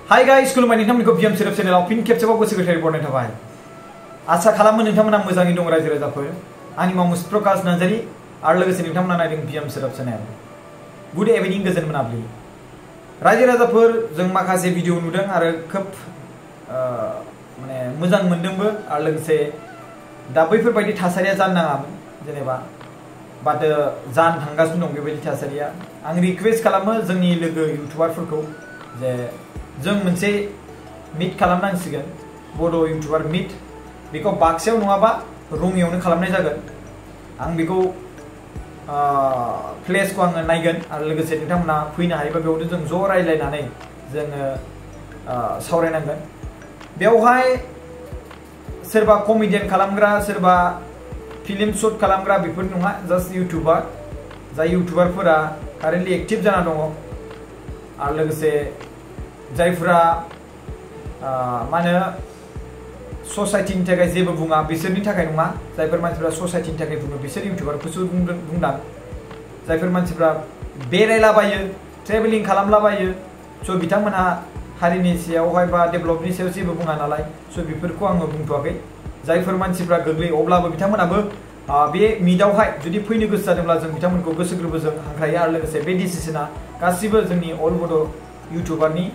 Hai guys, खुलुमबाय नोंथांमोनखौ BM सेरेब चेनेलाव फिन खेबसेबाव गोसो गोथारै बरायनाय थाबाय। आसा खालामो नोंथांमोना मोजाङै दं रायजो राजाफोर। आंनि मुङा मुस्प्रकाश नार्जारी आरो लोगोसे नोंथांमोना नायदों बिएम सेरेब चेनेल। गुड इभिनिं गोजोन मोनाबिलि। रायजो राजाफोर जों माखासे भिडिअ नुदों आरो खोब माने मोजां मोनदोंबो आरो लोगोसे दा बैफोरबायदि थासारिया जानो नाङामोन जेनेबा बाट जानो थांगासिनो दं बेबायदि थासारिया। आं रिक्वेस्ट खालामो जोंनि लोगो इउटुबारफोरखौ जे जों मोनसे मिट खालामनांसिगोन बड' इउटुबार मिट बेखौ बाक्सायाव नङाबा रङियावनो खालामनाय जागोन। आं बेखौ प्लेसखौ आङो नायगोन आरो लोगोसे नोंथांमोना फैनो हायोबा बेयावनो जों ज' रायज्लायनानै जोङो सावरायनांगोन। बेवहाय सोरबा कमेडियान खालामग्रा सोरबा फिल्म शुट खालामग्रा बेफोर नङा, जास्ट इउटुबार जाय इउटुबारफोरा कारेन्टलि एक्टिभ जाना दङ आरो लोगोसे जायफोरा मा होनो ससाइटिनि थाखाय जेबो बुङा बिसोरनि थाखाय नङा। जायफोर मानसिफ्रा ससाइटिनि थाखाय बुङो बिसोर इउटुबारखौसो बुंदां। जायफोर मानसिफ्रा बेरायलाबायो ट्रेभेलिं खालामलाबायो स' बिथांमोनहा हारिनि सायावहाय बा डेभेलपनि सायाव जेबो बुङा नालाय स' बेफोरखौ आङो बुंथ'वाखै। जायफोर मानसिफ्रा गोग्लैयो अब्लाबो बिथांमोनाबो बे मिटआवहाय जुदि फैनो गोसो जादोंब्ला जों बिथांमोनखौ गोसो गोरबोजों हांख्रायो आरो लोगोसे बे डिसिसना गासिबो जोंनि अल बड' इउटुबारनि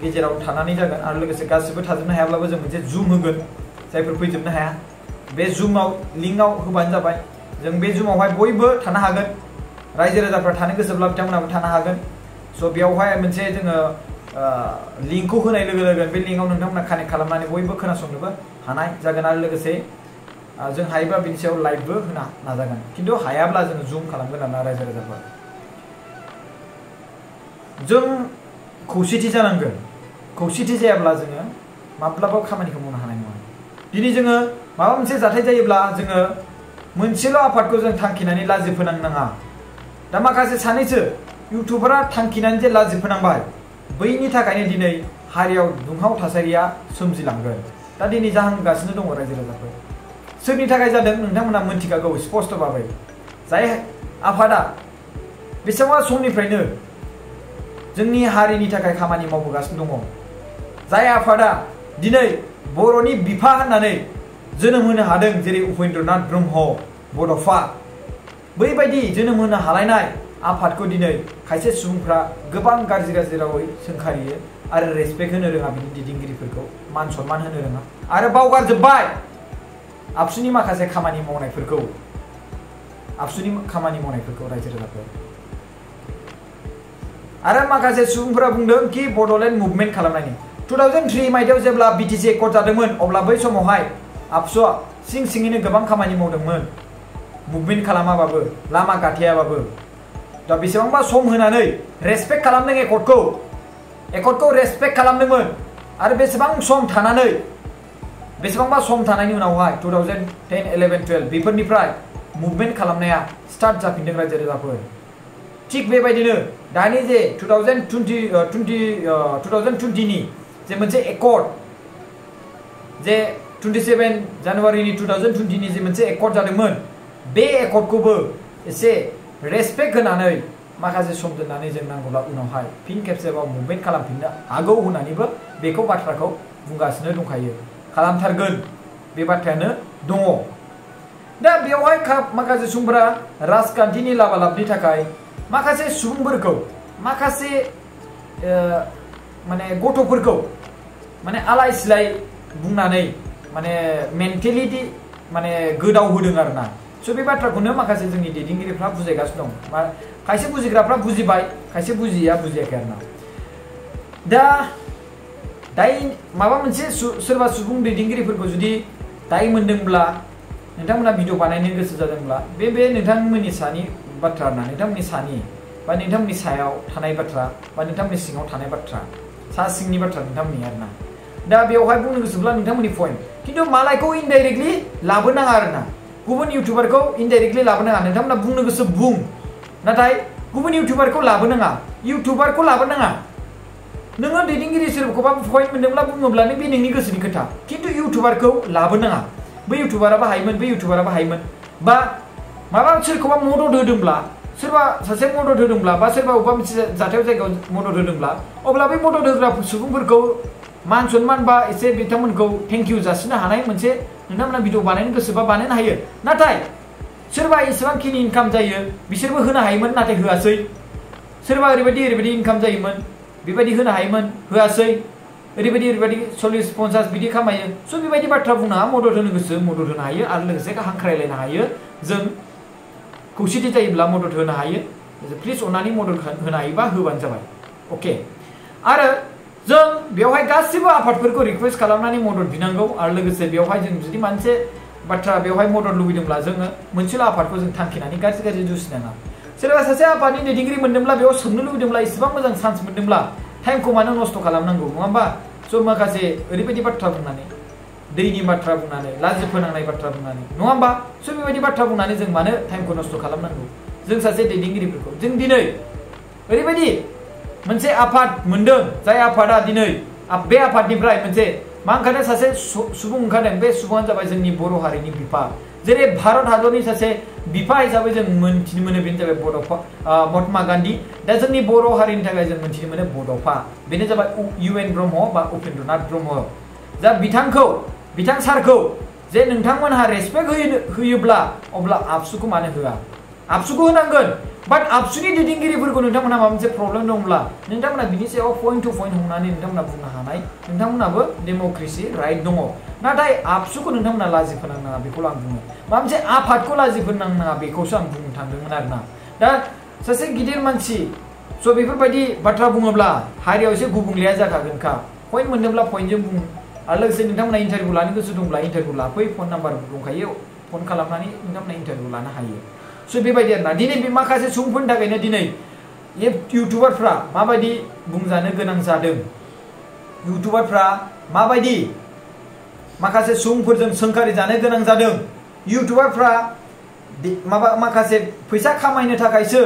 गेजेराव थानानै जागोन आरो लोगोसे गासिबो थाजोबनो हायाब्लाबो जों मोनसे जुम होगोन जायफोर फैजोबनो हाया। बे जुमाव लिंकआव होबानो जाबाय। जों बे जुमावहाय बयबो थानो हागोन। रायजो राजाफ्रा थानो गोसोब्ला बिथांमोनाबो थानो हागोन। स' बेयावहाय मोनसे जोङो लिंकखौ होनाय लोगो लोगो बे लिंकआव नोंथांमोना कानेक्ट खालामनानै बयबो खोनासंनोबो हानाय जागोन आरो लोगोसे जों हायोब्ला बिनि सायाव लाइभबो होनो नाजागोन। खिन्थु हायाब्ला जोङो जुम खालामगोन आरोना रायजो राजाफोर। जों खौसेथि जानांगोन। खौसेथि जायाब्ला जोङो माब्लाबाबो खामानिखौ मावनो हानाय नङा। दिनै जोङो माबा मोनसे जाथाय जायोब्ला जोङो मोनसेल' आफादखौ जों थांखिनानै लाजि फोनांनाङा। दा माखासे सानैसो इउटुबारा थांखिनानै जे लाजि फोनांबाय बैनि थाखायनो दिनै हारियाव दुंहाव थासारिया सोमजिलांगोन। दा दिनै जाहांगासिनो दङ रायजो राजाफोर। सोरनि थाखाय जादों नोंथांमोना मोनथिखागौ स्पष्ट भाबै। जाय आफादा बेसेबां समनिफ्रायनो जोंनि हारिनि थाखाय खामानि मावबोगासिनो दङ, जाय आफादा दिनै बर'नि बिफा होननानै जोनोम होनो हादों जेरै उपेन्द्रनाथ ब्रह्म बड'फा, बैबायदि जोनोम होनो हालायनाय आफादखौ दिनै खायसे सुबुंफ्रा गोबां गाज्रि गाज्रि रावै सोंखारियो आरो रेसपेक्ट होनो रोङा बिनि दैदेनगिरिफोरखौ, मान सनमान होनो रोङा आरो बावगारजोब्बाय आबसुनि माखासे खामानि मावनायफोरखौ रायजो राजाफोर। आरो माखासे सुबुंफोरा बुंदों कि बड'लेण्ड मुभमेन्ट खालामनायनि 2003 मायथाइयाव जेब्ला बिटिसि एकर्ड जादोंमोन अब्ला बै समावहाय आबसुआ सिं सिङैनो गोबां खामानि मावदोंमोन मुभमेन्ट खालामाबाबो लामा गाथेयाबाबो। दा बेसेबांबा सम होनानै रेसपेक्ट खालामदों एकर्डखौ रेसपेक्ट खालामदोंमोन आरो बेसेबांबा सम थानायनि उनावहाय 2010, 11, 12 बेफोरनिफ्राय मुभमेन्ट खालामनाया स्टार्ट जाफिनदों रायजो राजाफोर। थिग बेबायदिनो दानि जे 2020 नि जे मोनसे एकर्ड, जे 27 जानुवारिनि 2020 नि जे मोनसे एकर्ड जादोंमोन, बे एकर्डखौबो एसे रेसपेक्ट होनानै माखासे सम दोननानै जों नांगौब्ला उनावहाय फिन खेबसेबाव मुभमेन्ट खालामफिननो हागौ होननानैबो बेखौ बाथ्राखौ बुंगासिनो दंखायो। खालामथारगोन बे बाथ्रायानो दङ। दा बेवहाय माखासे सुबुंफोरा राजखान्थिनि लाबालाबनि थाखाय माखासे सुबुंफोरखौ माखासे माने गथ'फोरखौ माने आलाय सिलाय बुंनानै माने मेन्टेलिटि माने गोदाव होदों आरोना। स' बे बाथ्राखौनो माखासे जोंनि दैदेनगिरिफ्रा बुजायगासिनो दं। खायसे बुजिग्राफ्रा बुजिबाय, खायसे बुजिया बुजियाखै आरोना। दा माबा मोनसे सोरबा सुबुं दैदेनगिरिफोरखौ जुदि दाय मोनदोंब्ला नोंथांमोना भिडिअ बानायनो गोसो जादोंब्ला बे नोंथांमोननि सानि बाथ्रा आरोना, नोंथांमोननि सानि बा नोंथांमोननि सायाव थानाय बाथ्रा बा नोंथांमोननि सिङाव थानाय बाथ्रा, सा सिंनि बाथ्रा नोंथांमोननि आरोना। दा बेवहाय बुंनो गोसोब्ला नोंथांमोननि पइन्ट, खिन्थु मालायखौ इनडाइरेक्टलि लाबोनाङा आरोना। गुबुन इउटुबारखौ इनडाइरेक्टलि लाबोनाङा। नोंथांमोना बुंनो गोसो बुं, नाथाय गुबुन इउटुबारखौ लाबोनाङा। नोङो दैदेनगिरि सोरखौबा पइन्ट मोनदोंब्ला बुङोब्लानो बे नोंनि गोसोनि खोथा, खिन्थु इउटुबारखौ लाबोनाङा। बै इउटुबाराबो हायोमोन, बै इउटुबाराबो हायोमोन, बा माबा सोरखौबा मदद होदोंब्ला सोरबा सासे मदद होदोंब्ला बा सोरबा अबेबा मोनसे जाथायाव जायगायाव मदद होदोंब्ला अब्ला बे मदद होग्रा सुबुंफोरखौ मान सन्मान बा एसे बिथांमोनखौ थेंक इउ जासिनो हानाय मोनसे नोंथांमोना भिडिअ बानायनो गोसोबा बानायनो हायो। नाथाय सोरबा एसेबांखिनि इनकाम जायो बिसोरबो होनो हायोमोन नाथाय होआसै। सोरबा ओरैबायदि इनकाम जायोमोन बेबायदि होनो हायोमोन होआसै। ओरैबायदि 40-50 बिदि खामायो। स' बेबायदि बाथ्रा बुंनो हाया। मदद होनो गोसो मदद होनो हायो आरो लोगोसे हांख्रायलायनो हायो। जों खौसेथि जायोब्ला मदद होनो हायो। प्लिज अननानै मदद होनो हायोबा होबानो जाबाय। अके। आरो जों बेवहाय गासिबो आफादफोरखौ रिक्वेस्ट खालामनानै मदद बिनांगौ आरो लोगोसे बेवहाय जों जुदि मोनसे बाथ्रा बेवहाय मदद लुबैदोंब्ला जोङो मोनसेल' आफादखौ जों थांखिनानै गाज्रि जुजिनाङा। सोरबा सासे आफादनि दैदेनगिरि मोनदोंब्ला बेयाव सोंनो लुबैदोंब्ला इसेबां मोजां चान्स मोनदोंब्ला टाइमखौ मानो नस्थ' खालामनांगौ नङा होमबा? स' माखासे ओरैबायदि बाथ्रा बुंनानै दैनि बाथ्रा बुंनानै लाजि फोनांनाय बाथ्रा बुंनानै नङा होमबा? स' बेबायदि बाथ्रा बुंनानै जों मानो टाइमखौ नस्थ' खालामनांगौ? जों सासे दैदेनगिरिफोरखौ जों दिनै ओरैबायदि मोनसे आफाद मोनदों जाय आफादा दिनै बे आफादनिफ्राय मोनसे मा ओंखारदों सासे सुबुं ओंखारदों। बे सुबुङानो जाबाय जोंनि बर' हारिनि बिफा। जेरै भारत हादरनि सासे बिफा हिसाबै जों मोनथिनो मोनो बेनो जाबाय महात्मा गान्धी। दा जोंनि बर' हारिनि थाखाय जों मोनथिनो मोनो बड'फा। बेनो जाबाय UN ब्रह्म बा उपेन्द्रनाथ ब्रह्म। दा बिथां सारखौ जे नोंथांमोनहा रेसपेक्ट होयोब्ला अब्ला आबसुखौ मानो होआ? आबसुखौ होनांगोन। बाट आबसुनि दैदेनगिरिफोरखौ नोंथांमोनहा माबा मोनसे प्रब्लेम दंब्ला नोंथांमोना बिनि सायाव पइन्ट टु पइन्ट हमनानै नोंथांमोना बुंनो हानाय नोंथांमोनाबो डेम'क्रेसि राइट दङ। नाथाय आबसुखौ नोंथांमोना लाजि फोनांनाङा बेखौल' आं बुङो। माबा मोनसे आफादखौ लाजि फोनांनाङा बेखौसो आं बुंनो थांदोंमोन आरोना। दा सासे गिदिर मानसि स' बेफोरबायदि बाथ्रा बुङोब्ला हारियाव एसे गुबुंलेया जाखागोनखा। पइन्ट मोनदोंब्ला पइन्टजों बुं आरो लोगोसे नोंथांमोना इन्टारभिउ लानो गोसो दंब्ला इन्टारभिउ लाफै। फन नाम्बार दंखायो फन खालामनानै नोंथांमोना इन्टारभिउ लानो हायो। स' बेबायदि आरोना। दिनै बे माखासे सुबुंफोरनि थाखायनो दिनै इउटुबारफ्रा माबायदि बुंजानो गोनां जादों। इउटुबारफ्रा माबायदि माखासे सुबुंफोरजों सोंखारि जानो गोनां जादों। इउटुबारफ्रा माखासे फैसा खामायनो थाखायसो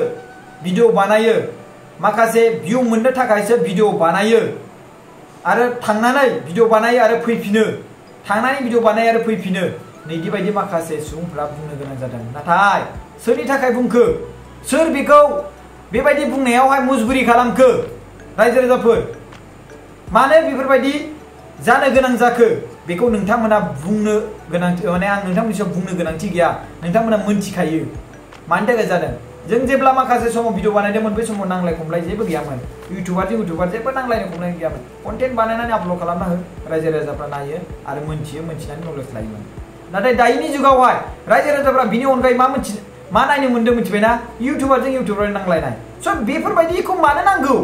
भिडिअ बानायो। माखासे भिउ मोननो थाखायसो भिडिअ बानायो आरो थांनानै भिडिअ बानायो आरो फैफिनो। थांनानै भिडिअ बानायो आरो फैफिनो। नैदि बायदि माखासे सुबुंफ्रा बुंनो गोनां जादों। नाथाय सोरनि थाखाय बुंखो? सोर बेखौ बेबायदि बुंनायावहाय मुजुरि खालामखो? रायजो राजाफोर मानो बेफोरबायदि जानो गोनां जाखो? बेखौ नोंथांमोना बुंनो गोनांथि माने आं नोंथांमोननि सायाव बुंनो गोनांथि गैया। नोंथांमोना मोनथिखायो मानि थाखाय जादों। जों जेब्ला माखासे समाव भिडिअ बानायदोंमोन बे समाव नांलाय खमलाय जेबो गैयामोन। इउटुबार जेबो नांलायनाय खमलाय गैयामोन। कन्टेन्ट बानायनानै आपल'ड खालामना हो। रायजो राजाफ्रा नायो आरो मोनथिनानै नलेज लायोमोन। नाथाय दानि जुगावहाय रायजो राजाफ्रा बिनि अनगायै मा नायनो मोन्दों मिथिबायना? इउटुबार नांलायनाय। स' बेफोरबायदिखौ मानो नांगौ?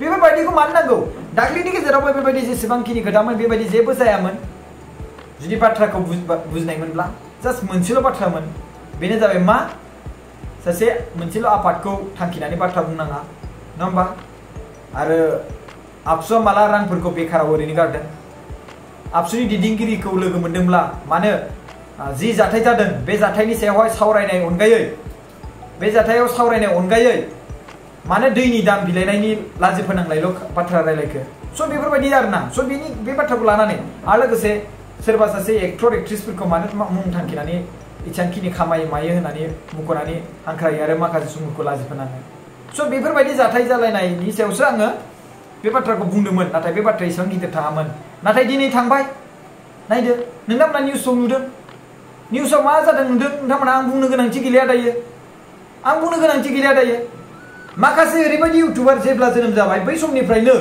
बेफोरबायदिखौ मानो नांगौ? दाख्लिनि गेजेरावबो बेबायदि जेसेबांखिनि खोथामोन बेबायदि जेबो जायामोन। जुदि बाथ्राखौ बुजिनायमोनब्ला जास्ट मोनसेल' बाथ्रामोन। बेनो जाबाय मा? सासे मोनसेल' आफादखौ थांखिनानै बाथ्रा बुंनाङा नङा होमबा? आरो आबसुआ माला रांफोरखौ बेखाराव ओरैनो गारदों? आबसुनि दैदेनगिरिखौ लोगो मोनदोंब्ला मानो जि जाथाय जादों बे जाथायनि सायावहाय सावरायनाय अनगायै मानो दैनि दाम बिलाइनायनि लाजि फोनांनायल' बाथ्रा रायलायखो? स' बेफोरबायदि आरोना। स' बे बाथ्राखौ लानानै आरो लोगोसे सोरबा सासे एक्टर एक्ट्रिसफोरखौ मानो मुं थांखिनानै इसांखिनि खामायो मायो होननानै मुंख'नानै हांख्रायो आरो माखासे सुबुंफोरखौ लाजि फोनाङो। स' बेफोरबायदि जाथाय जालायनायनि सायावसो आङो बे बाथ्राखौ बुंदोंमोन। नाथाय बे बाथ्राया एसेबां गिदिर थाङामोन। नाथाय दिनै थांबाय। नायदो नोंथांमोना निउसआव नुदों। निउसआव मा जादों नुदों नोंथांमोना। आं बुंनो गोनांथि गैलिया दायो। माखासे ओरैबायदि इउटुबार जेब्ला जोनोम जाबाय बै समनिफ्रायनो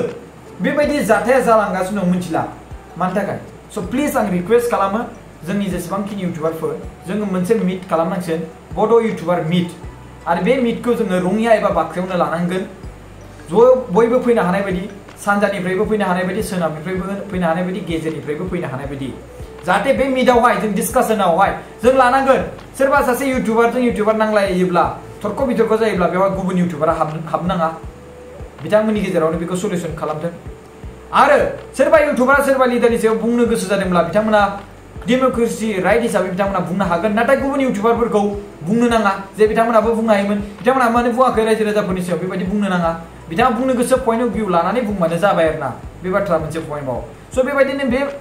बेबायदि जाथाया जालांगासिनो दं मिथिला मानि थाखाय। स' प्लिज आं रिक्वेस्ट खालामो जोंनि जेसेबांखिनि इउटुबारफोर जोङो मोनसे मिट खालामनांसिगोन बड' इउटुबार मिट। आरो बे मिटखौ जोङो रङिया एबा बाक्सायावनो लानांगोन। बयबो फैनो हानाय बायदि सानजानिफ्रायबो फैनो हानाय बायदि सोनाबनिफ्रायबो फैनो हानाय बायदि गेजेरनिफ्रायबो फैनो हानाय बायदि जाहाथे बे मिटआवहाय जों डिसकासनावहाय जों लानांगोन। सोरबा सासे इउटुबार नांलायोब्ला थरख' बिथरख' जायोब्ला बेवहाय गुबुन इउटुबारा हाबनाङा। बिथांमोननि गेजेरावनो बेखौ सलिउसन खालामथों। आरो सोरबा इउटुबारा सोरबा लिडारनि सायाव बुंनो गोसो जादोंब्ला बिथांमोना डेम'क्रेसि राइट हिसाबै बिथांमोना बुंनो हागोन। नाथाय गुबुन इउटुबारफोरखौ बुंनो नाङा जे बिथांमोनाबो बुंनो हायोमोन। बिथांमोना मानो बुङाखै? रायजो राजाफोरनि सायाव बेबायदि बुंनो नाङा। बिथाङा बुंनो गोसो पइन्ट अफ भिउ लानानै बुंबानो जाबाय आरोना। बे बाथ्रा मोनसे पइन्टआव। स'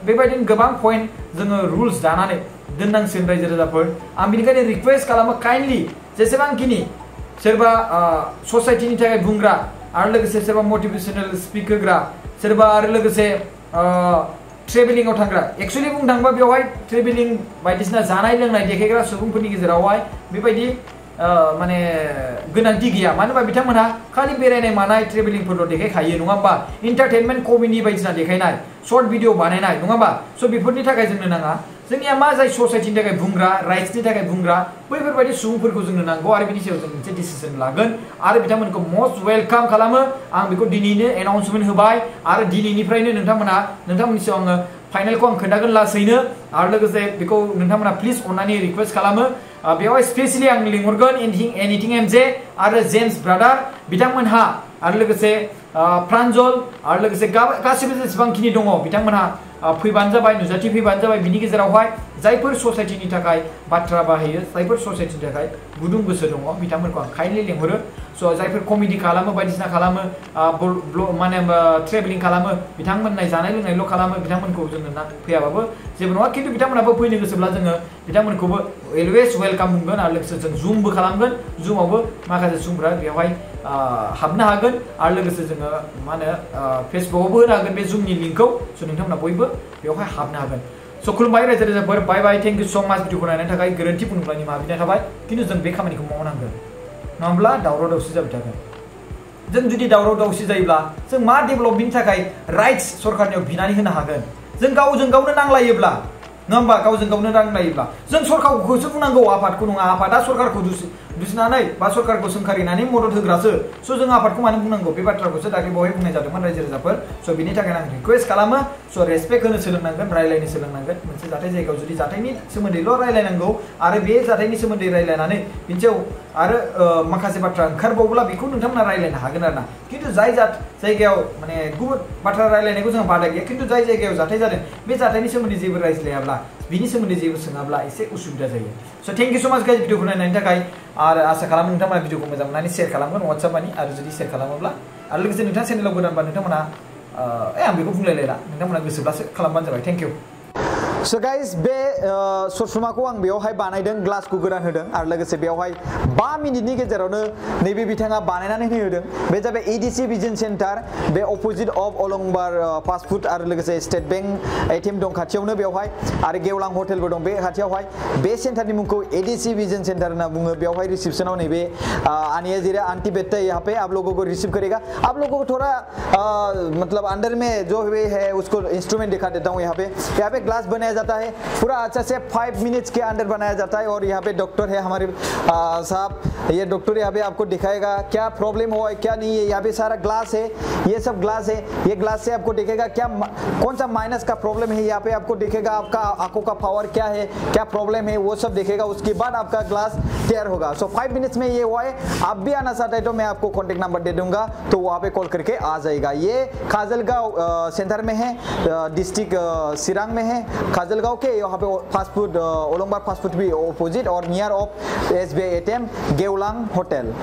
बेबायदिनो गोबां पइन्ट जोङो रुल्स दानानै दोननांसिगोन रायजो राजाफोर। आं बेनिखायनो रिक्वेस्ट खालामो काइन्डलि जेसेबांखिनि सोरबा ससाइटिनि थाखाय बुंग्रा आरो लोगोसे सोरबा मटिभेशनेल स्पिक होग्रा सोरबा आरो लोगोसे ट्रेभेलिंआव थांग्रा एक्चुअली बुंनो थाङोबा बेवहाय ट्रेभेलिं बायदिसिना जानाय लोंनाय देखायग्रा सुबुंफोरनि गेजेरावहाय बेबायदि माने गोनांथि गैया मानो होनबा बिथांमोनहा खालि बेरायनाय मानाय ट्रेभेलिंफोरल' देखायखायो नङा होमबा एन्टारटेनमेन्ट कमेडि बायदिसिना देखायनाय सर्ट भिडिअ बानायनाय नङा होमबा स' बेफोरनि थाखाय जोंनो नाङा जोंनिया मा जाय ससाइटिनि थाखाय बुंग्रा राइट्सनि थाखाय बुंग्रा बैफोरबायदि सुबुंफोरखौ जोंनो नांगौ आरो बिनि सायाव जों मोनसे डिसिजन लागोन आरो बिथांमोनखौ मस्ट वेलकाम खालामो आं बेखौ दिनैनो एनाउन्समेन्ट होबाय आरो दिनैनिफ्रायनो नोंथांमोननि सायाव आङो फाइनालखौ आं खोन्थागोन लासैनो आरो लोगोसे बेखौ नोंथांमोना प्लिज अननानै रिक्वेस्ट खालामो बेवहाय स्पेशली आं लिंहरगोन एनिथिं एमजे आरो जेम्स ब्रादार बिथांमोनहा आरो लोगोसे प्रान्जल आरो लोगोसे गासिबो जेसेबांखिनि दङ बिथांमोनहा फैबानो जाबाय नुजाथि फैबानो जाबाय बिनि गेजेरावहाय जायफोर ससाइटिनि थाखाय बाथ्रा बाहायो जायफोर ससाइटिनि थाखाय गुदुं गोसो दङ बिथांमोनखौ आं काइन्डलि लिंहरो स' जायफोर कमेडि खालामो बायदिसिना खालामो माने ट्रेभेलिं खालामो बिथांमोननाय जानाय लोंनायल' खालामो बिथांमोनखौ जोङो फैयाबाबो जेबो नङा खिन्थु बिथांमोनाबो फैनो गोसोब्ला जोङो बिथांमोनखौबो अलवेज वेलकाम बुंगोन आरो लोगोसे जों जुमबो खालामगोन जुमावबो माखासे सुबुंफोरा बेवहाय हाबनो हागोन आरो लोगोसे जोङो मा होनो फेसबुकआवबो होनो हागोन बे जुमनि लिंकखौ स' नोंथांमोना बयबो बेवहाय हाबनो हागोन स' खुलुमबाय रायजो राजाफोर बाय बाय थेंक इउ स' माच भिडिअखौ नायनायनि थाखाय गोरोन्थि बुंब्ला निमाहा बिनाय थाबाय खिन्थु जों बे खामानिखौ मावनांगोन नङाब्ला दावराव दावसि जाबाय थागोन जों जुदि दावराव दावसि जायोब्ला जों मा डेभेलपमेन्टनि थाखाय राइट्स सरकारनियाव बिनानै होनो हागोन जों गावजों गावनो नांलायोब्ला नङा होमबा गावजों गावनो नांलायोब्ला जों सरकारखौसो बुंनांगौ आफादखौ नङा आफादा सरकारखौ दुसिनानै बा सरकारखौ सोंखारिनानै मदद होग्रासो स' जों आफादखौ मानो बुंनांगौ बे बाथ्राखौसो दाख्लै बेवहाय बुंनाय जादोंमोन रायजो राजाफोर स' बिनि थाखाय आं रिक्वेस्ट खालामो स' रेसपेक्ट होनो सोलोंनांगोन रायलायनो सोलोंनांगोन मोनसे जाथाय जायगायाव जुदि जाथायनि सोमोन्दैल' रायलायनांगौ आरो बे जाथायनि सोमोन्दै रायलायनानै बिनि सायाव आरो माखासे बाथ्रा ओंखारबावब्ला बेखौ नोंथांमोना रायलायनो हागोन आरोना खिन्थु जाय जायगायाव माने गुबुन बाथ्रा रायलायनायखौ जोंहा बादा गैया खिन्थु जाय जायगायाव जाथाय जादों बे जाथायनि सोमोन्दै जेबो रायज्लायाब्ला बिनि सोमोन्दै जेबो सोङाब्ला एसे उसुबिदा जायो स' थेंक इउ स' माच गाइस भिडिअखौ नायनायनि थाखाय आरो आसा खालामो नोंथांमोना भिडिअखौ मोजां मोननानै शेयार खालामगोन वाट्सएपनि आरो जुदि शेयार खालामोब्ला आरो लोगोसे नोंथाङा चेनेलाव गोदानबा नोंथांमोना आं बेखौ बुंलायलायला नोंथांमोना गोसोब्लासो खालामबानो जाबाय थेंक इउ स' गाइस बे ससमाखौ आं बेवहाय बानायदों ग्लासखौ गोदान होदों आरो लोगोसे बेवहाय 5 मिनिटनि गेजेरावनो नैबे बिथाङा बानायनानै होदों बे जाबाय एडिसि भिजन सेन्टार बे अपोजिट अफ अलंबार फास्ट फुड आरो लोगोसे स्टेट बैंक एटिएम दं खाथियावनो बेवहाय आरो गेवलां हटेलबो दं बे खाथियावहाय बे सेन्टारनि मुंखौ एडिसि भिजन सेंटर होनना बुङो बेवहाय रिसेप्शनाव नैबे आनिया जीरा आंटी बैठते हैं यहाँ पे आप लोगों को रिसीव करेगा आप लोगों को थोड़ा मतलब अंदर में जो भी है उसको इंस्ट्रूमेंट दिखा देता हूँ यहाँ पे ग्लास बनाया जाता है पूरा अच्छा से 5 मिनट्स के अंदर बनाया जाता है और यहाँ पे डॉक्टर है हमारे साहब ये डॉक्टर यहाँ पे आपको दिखाएगा क्या प्रॉब्लम हुआ है क्या नहीं है यहाँ पे सारा ग्लास है ये सब ग्लास है ये ग्लास से आपको दिखेगा क्या कौन सा माइनस का प्रॉब्लम है यहाँ पे आपको दिखेगा आपका आंखों का पावर क्या है क्या प्रॉब्लम है वो सब दिखेगा उसके बाद आपका ग्लास तैयार होगा सो 5 मिनट्स में ये हुआ है आप भी आना चाहते हैं तो मैं आपको कॉन्टेक्ट नंबर दे दूंगा तो वहाँ पे कॉल करके आ जाएगा ये खाजलगांव सेंटर में है डिस्ट्रिक्ट सिरांग में है खाजलगांव के यहाँ पे फास्ट फूड ओलंबार फास्ट फूड भी अपोजिट और नियर ऑफ SBI ATM गेवलांग होटल।